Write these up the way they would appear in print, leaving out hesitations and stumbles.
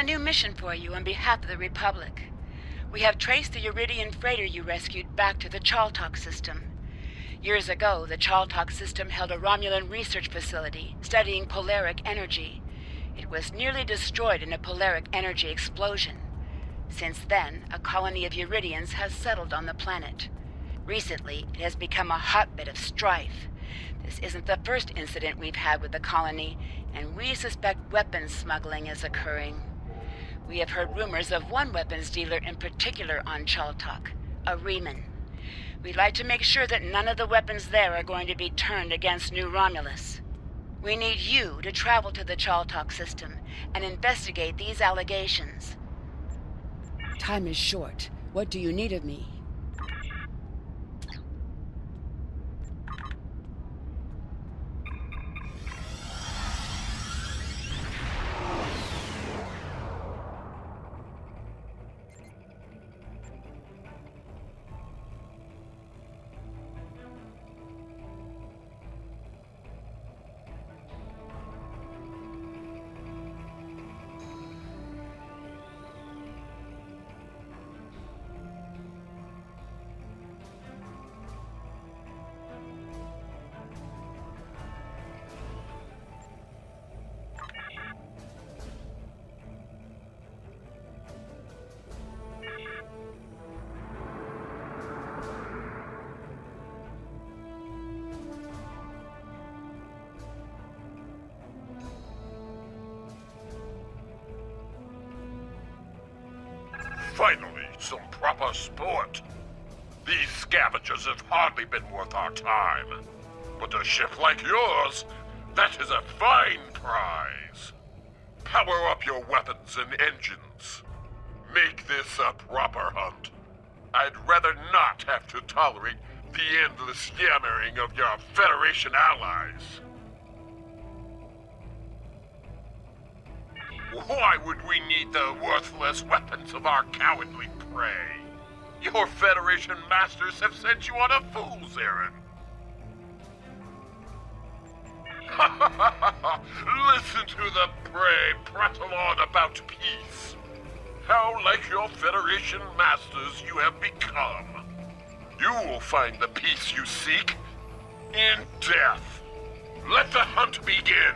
a new mission for you on behalf of the Republic. We have traced the Uridian freighter you rescued back to the Chaltok system. Years ago, the Chaltok system held a Romulan research facility studying polaric energy. It was nearly destroyed in a polaric energy explosion. Since then, a colony of Uridians has settled on the planet. Recently, it has become a hotbed of strife. This isn't the first incident we've had with the colony, and we suspect weapons smuggling is occurring. We have heard rumors of one weapons dealer in particular on Chaltok, a Reman. We'd like to make sure that none of the weapons there are going to be turned against New Romulus. We need you to travel to the Chaltok system and investigate these allegations. Time is short. What do you need of me? Finally, some proper sport. These scavengers have hardly been worth our time. But a ship like yours, that is a fine prize. Power up your weapons and engines. Make this a proper hunt. I'd rather not have to tolerate the endless yammering of your Federation allies. Why would we need the worthless weapons of our cowardly prey? Your Federation masters have sent you on a fool's errand. Listen to the prey prattle on about peace. How like your Federation masters you have become. You will find the peace you seek in death. Let the hunt begin.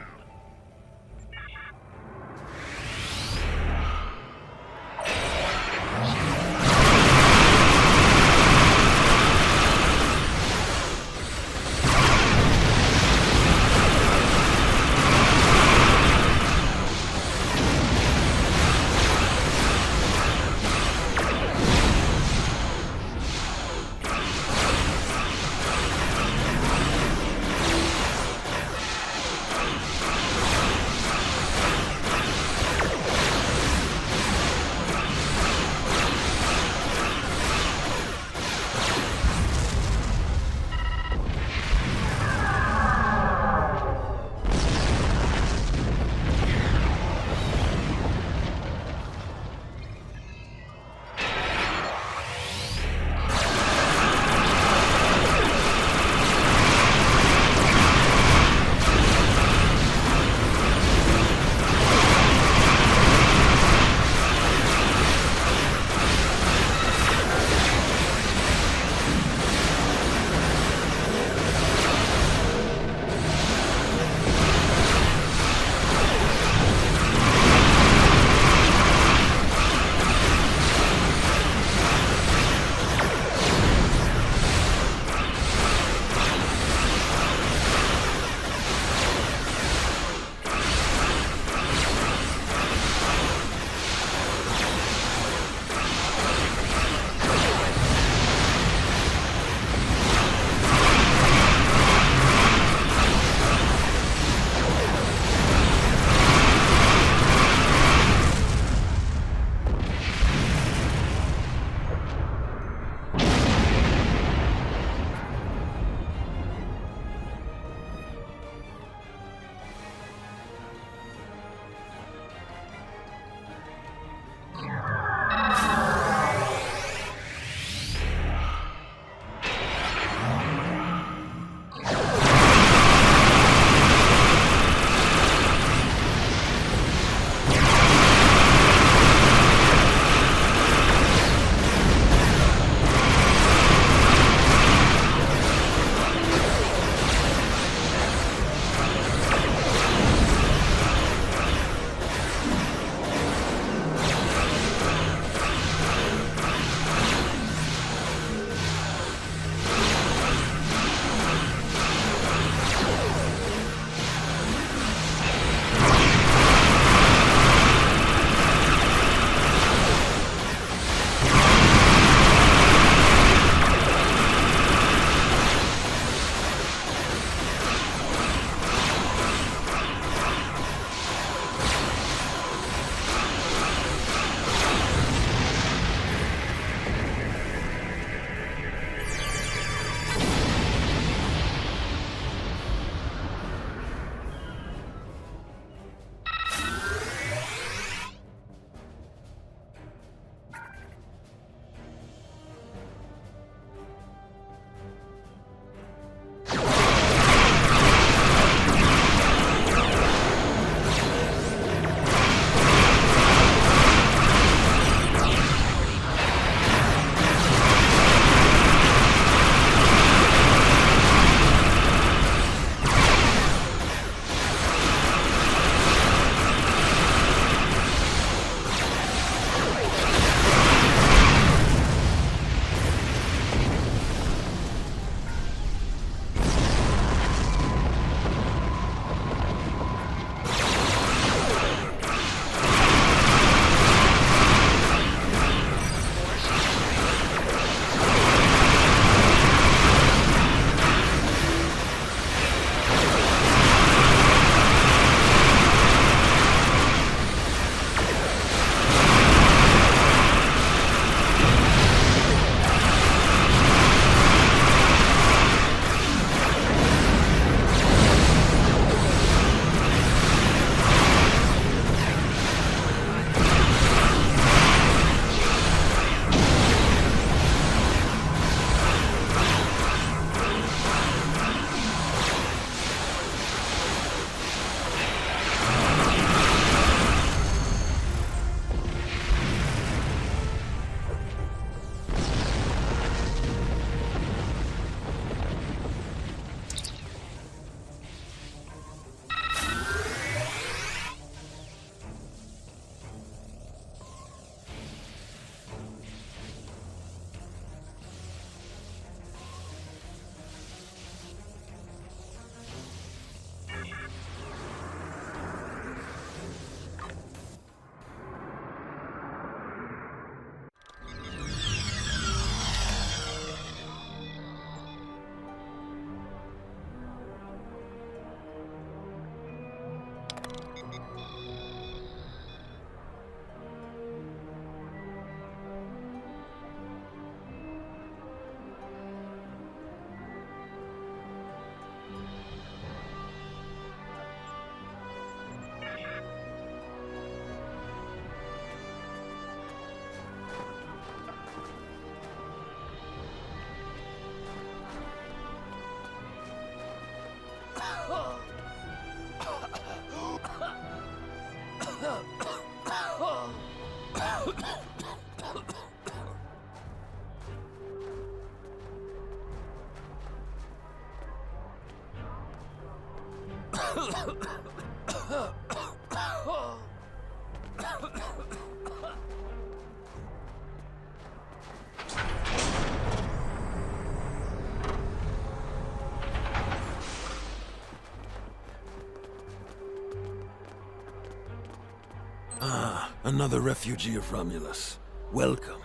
Another refugee of Romulus. Welcome.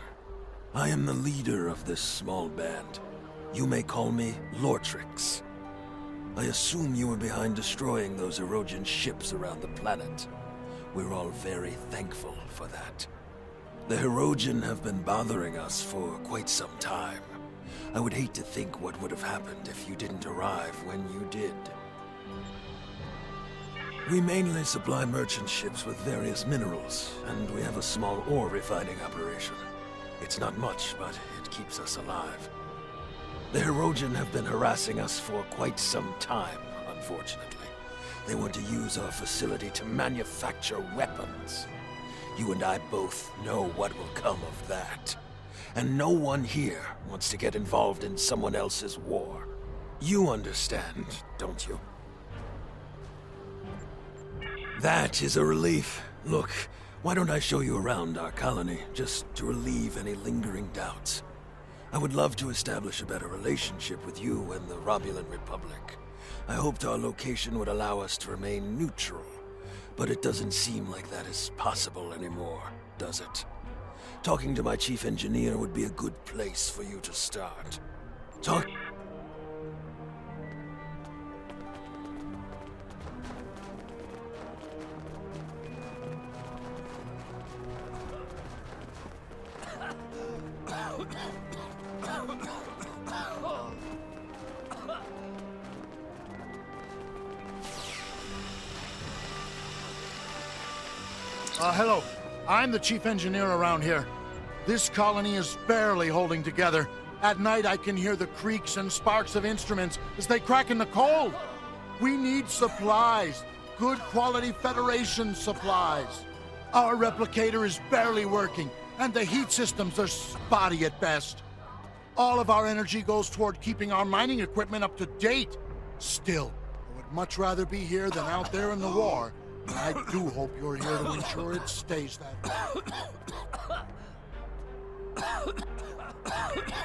I am the leader of this small band. You may call me Lortrix. I assume you were behind destroying those Erogen ships around the planet. We're all very thankful for that. The Erogen have been bothering us for quite some time. I would hate to think what would have happened if you didn't arrive when you did. We mainly supply merchant ships with various minerals, and we have a small ore refining operation. It's not much, but it keeps us alive. The Erogen have been harassing us for quite some time, unfortunately. They want to use our facility to manufacture weapons. You and I both know what will come of that. And no one here wants to get involved in someone else's war. You understand, don't you? That is a relief. Look, why don't I show you around our colony, just to relieve any lingering doubts? I would love to establish a better relationship with you and the Romulan Republic. I hoped our location would allow us to remain neutral, but it doesn't seem like that is possible anymore, does it? Talking to my chief engineer would be a good place for you to start. Talk... Hello. I'm the chief engineer around here. This colony is barely holding together. At night, I can hear the creaks and sparks of instruments as they crack in the cold. We need supplies. Good quality Federation supplies. Our replicator is barely working, and the heat systems are spotty at best. All of our energy goes toward keeping our mining equipment up to date. Still, I would much rather be here than out there in the war. And I do hope you're here to ensure it stays that way.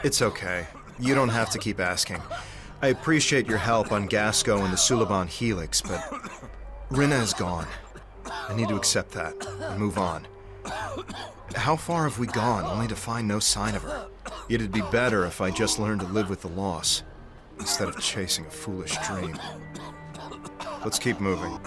It's okay. You don't have to keep asking. I appreciate your help on Gasko and the Suliban Helix, but Rihan is gone. I need to accept that and move on. How far have we gone, only to find no sign of her? Yet it'd be better if I just learned to live with the loss, instead of chasing a foolish dream. Let's keep moving.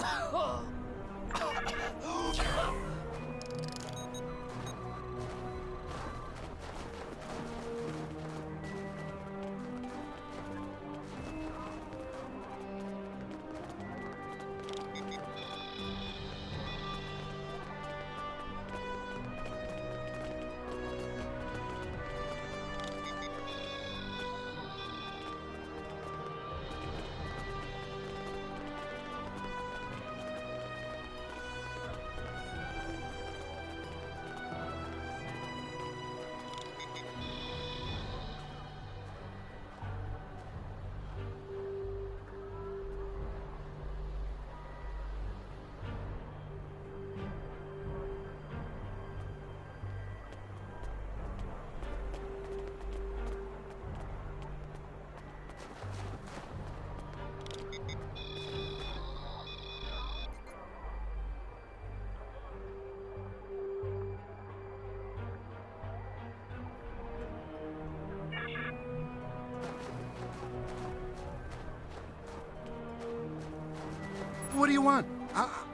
What do you want?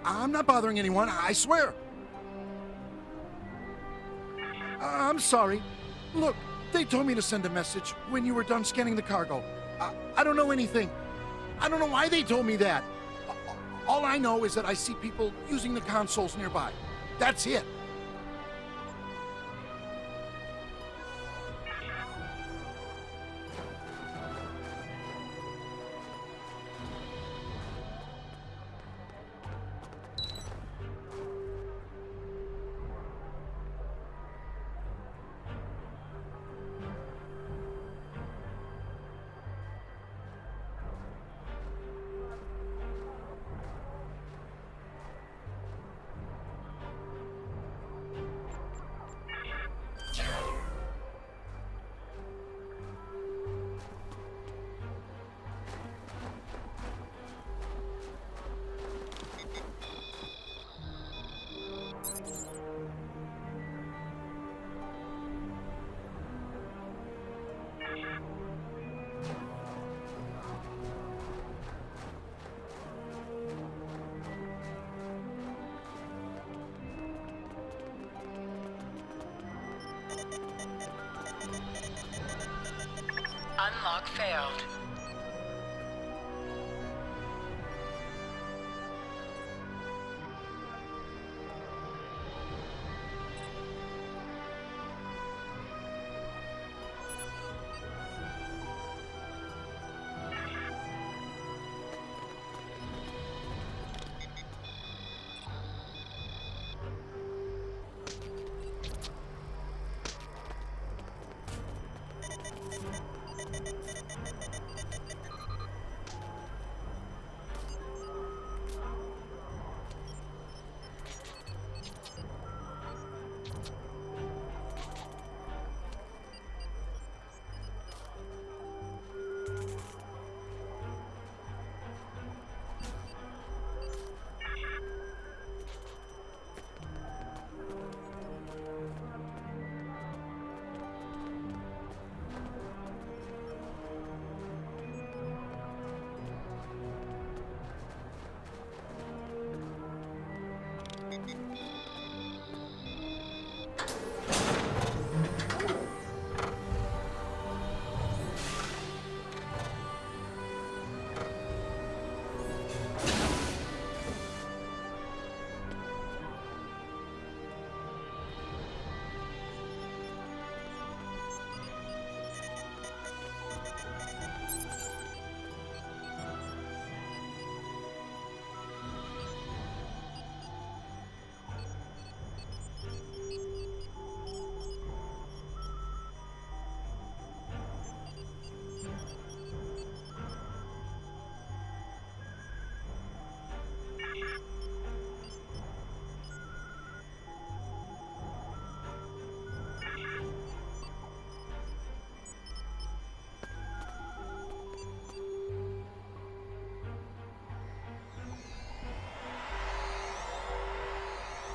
I'm not bothering anyone, I swear. I'm sorry. Look, they told me to send a message when you were done scanning the cargo. I don't know anything. I don't know why they told me that. All I know is that I see people using the consoles nearby. That's it. Unlock failed.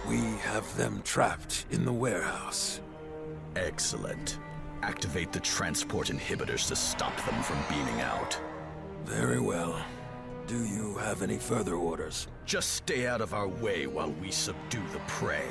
We have them trapped in the warehouse. Excellent. Activate the transport inhibitors to stop them from beaming out. Very well. Do you have any further orders? Just stay out of our way while we subdue the prey.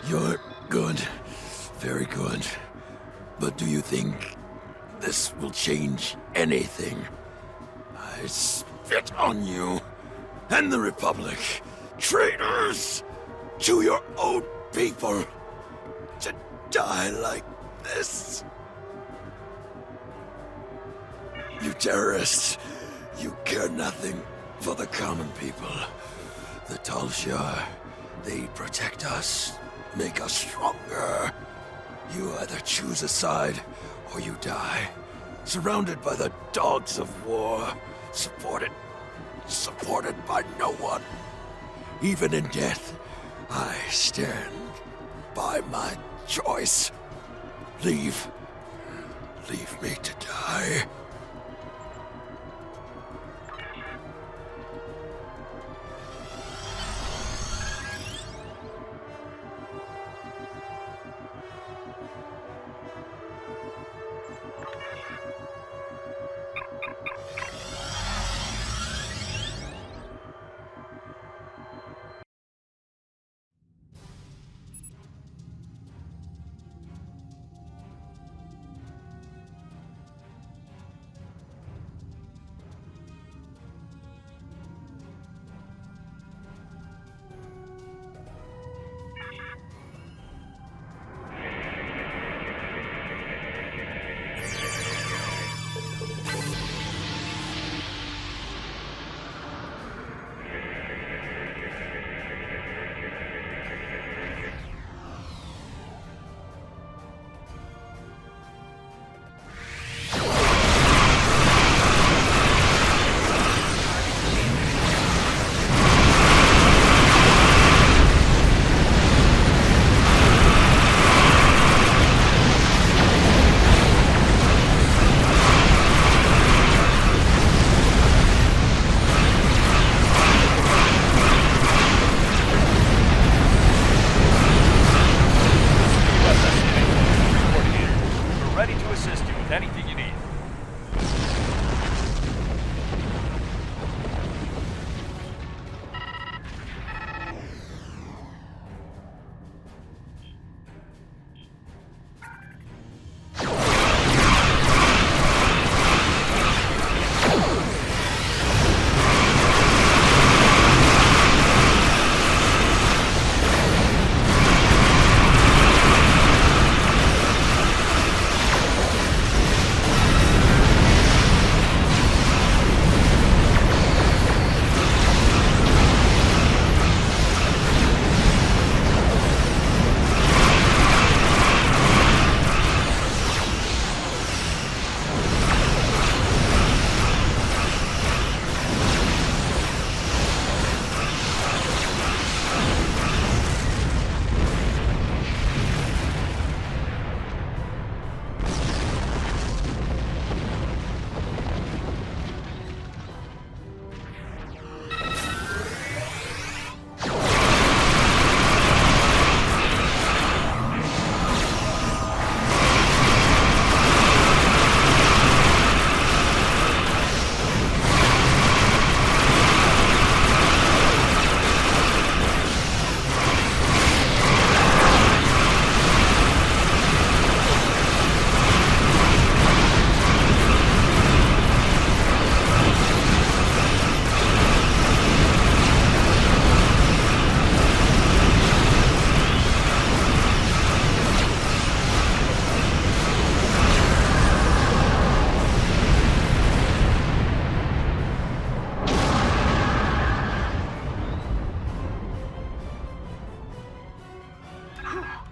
You're good. Very good. But do you think this will change anything? I spit on you and the Republic. Traitors! To your own people! To die like this! You terrorists! You care nothing for the common people. The Tal Shiar, they protect us, make us stronger. You either choose a side, or you die. Surrounded by the dogs of war, supported by no one. Even in death, I stand by my choice. Leave me to die.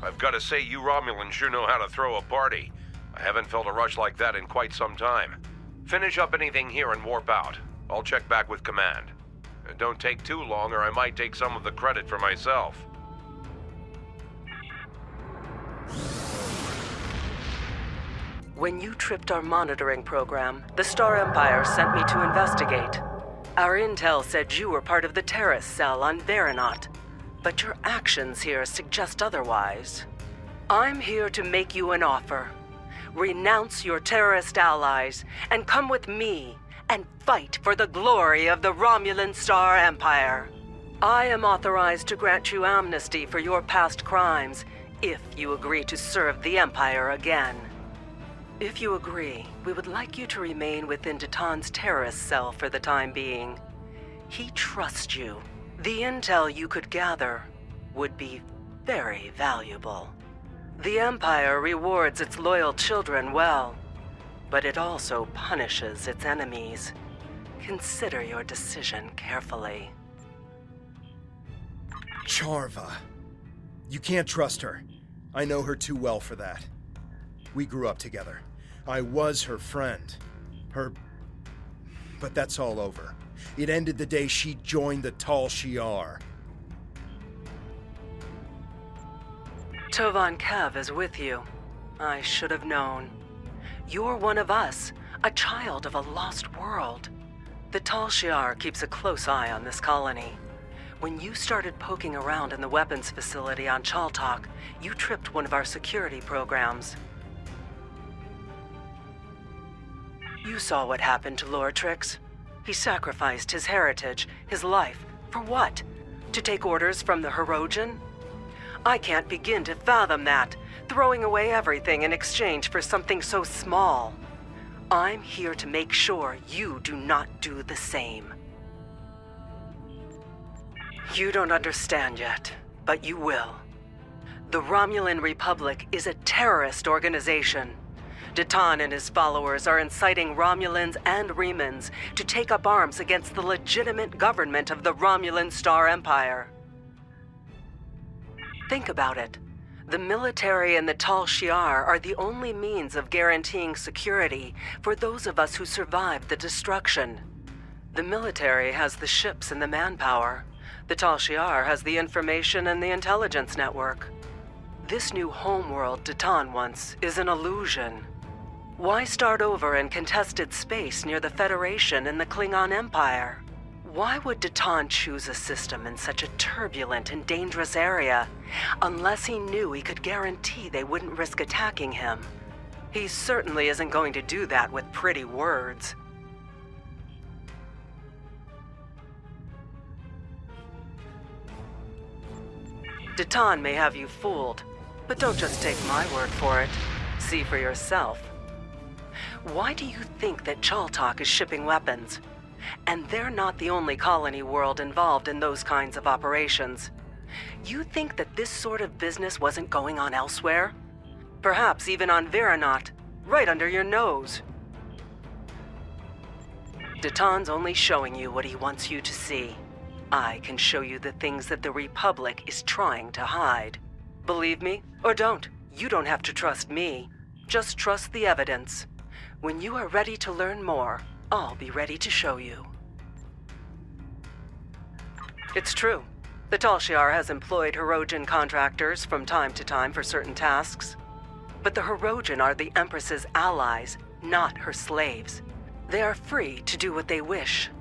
I've got to say, you Romulans sure know how to throw a party. I haven't felt a rush like that in quite some time. Finish up anything here and warp out. I'll check back with command. And don't take too long or I might take some of the credit for myself. When you tripped our monitoring program, the Star Empire sent me to investigate. Our intel said you were part of the terrorist cell on Veronot, but your actions here suggest otherwise. I'm here to make you an offer. Renounce your terrorist allies and come with me and fight for the glory of the Romulan Star Empire. I am authorized to grant you amnesty for your past crimes if you agree to serve the Empire again. If you agree, we would like you to remain within Datan's terrorist cell for the time being. He trusts you. The intel you could gather would be very valuable. The Empire rewards its loyal children well, but it also punishes its enemies. Consider your decision carefully. Charva. You can't trust her. I know her too well for that. We grew up together. I was her friend. But that's all over. It ended the day she joined the Tal Shiar. Tovan Kev is with you. I should have known. You're one of us, a child of a lost world. The Tal Shiar keeps a close eye on this colony. When you started poking around in the weapons facility on Chaltok, you tripped one of our security programs. You saw what happened to Lortrix. He sacrificed his heritage, his life, for what? To take orders from the Hirogen? I can't begin to fathom that, throwing away everything in exchange for something so small. I'm here to make sure you do not do the same. You don't understand yet, but you will. The Romulan Republic is a terrorist organization. Datan and his followers are inciting Romulans and Remans to take up arms against the legitimate government of the Romulan Star Empire. Think about it. The military and the Tal Shiar are the only means of guaranteeing security for those of us who survived the destruction. The military has the ships and the manpower. The Tal Shiar has the information and the intelligence network. This new homeworld Datan wants is an illusion. Why start over in contested space near the Federation and the Klingon Empire? Why would Datan choose a system in such a turbulent and dangerous area, unless he knew he could guarantee they wouldn't risk attacking him? He certainly isn't going to do that with pretty words. Datan may have you fooled, but don't just take my word for it. See for yourself. Why do you think that Chaltok is shipping weapons? And they're not the only colony world involved in those kinds of operations. You think that this sort of business wasn't going on elsewhere? Perhaps even on Veranot, right under your nose. Datan's only showing you what he wants you to see. I can show you the things that the Republic is trying to hide. Believe me, or don't. You don't have to trust me. Just trust the evidence. When you are ready to learn more, I'll be ready to show you. It's true. The Tal Shiar has employed Hirogen contractors from time to time for certain tasks. But the Hirogen are the Empress's allies, not her slaves. They are free to do what they wish.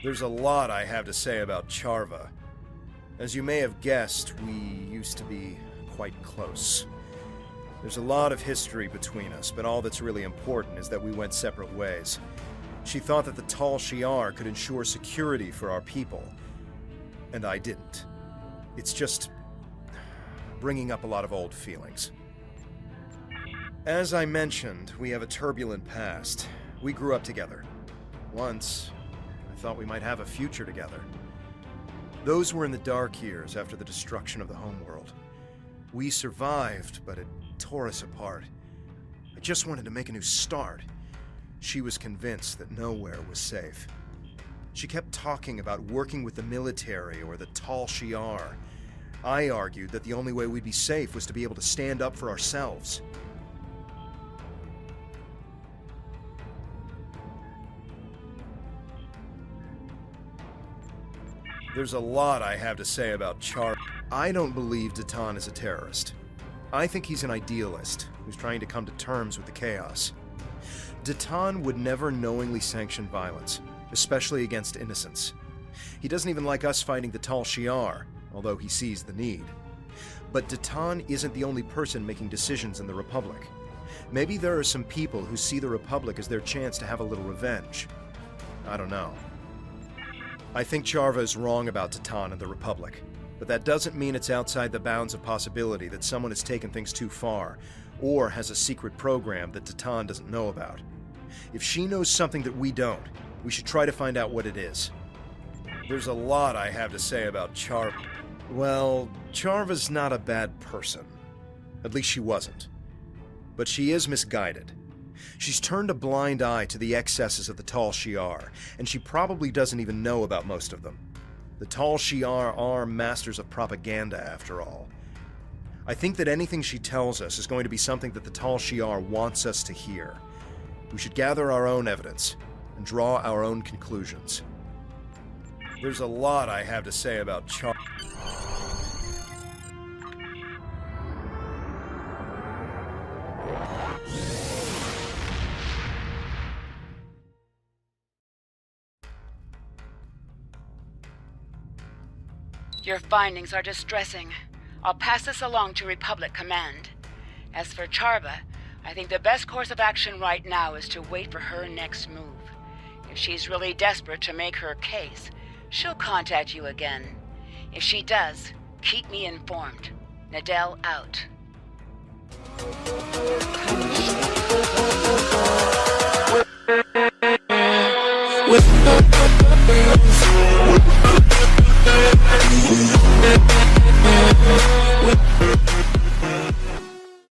There's a lot I have to say about Charva. As you may have guessed, we used to be quite close. There's a lot of history between us, but all that's really important is that we went separate ways. She thought that the Tal Shiar could ensure security for our people, and I didn't. It's just bringing up a lot of old feelings. As I mentioned, we have a turbulent past. We grew up together. Once, I thought we might have a future together. Those were in the dark years after the destruction of the homeworld. We survived, but it tore us apart. I just wanted to make a new start. She was convinced that nowhere was safe. She kept talking about working with the military or the Tal Shiar. I argued that the only way we'd be safe was to be able to stand up for ourselves. There's a lot I have to say about Char. I don't believe Datan is a terrorist. I think he's an idealist who's trying to come to terms with the chaos. Datan would never knowingly sanction violence, especially against innocents. He doesn't even like us fighting the Tal Shiar, although he sees the need. But Datan isn't the only person making decisions in the Republic. Maybe there are some people who see the Republic as their chance to have a little revenge. I don't know. I think Charva is wrong about Datan and the Republic, but that doesn't mean it's outside the bounds of possibility that someone has taken things too far, or has a secret program that Datan doesn't know about. If she knows something that we don't, we should try to find out what it is. There's a lot I have to say about Charva. Well, Charva's not a bad person. At least she wasn't. But she is misguided. She's turned a blind eye to the excesses of the Tal Shiar, and she probably doesn't even know about most of them. The Tal Shiar are masters of propaganda, after all. I think that anything she tells us is going to be something that the Tal Shiar wants us to hear. We should gather our own evidence and draw our own conclusions. There's a lot I have to say about Charva. Your findings are distressing. I'll pass this along to Republic Command. As for Charva, I think the best course of action right now is to wait for her next move. If she's really desperate to make her case, she'll contact you again. If she does, keep me informed. Nadell out. With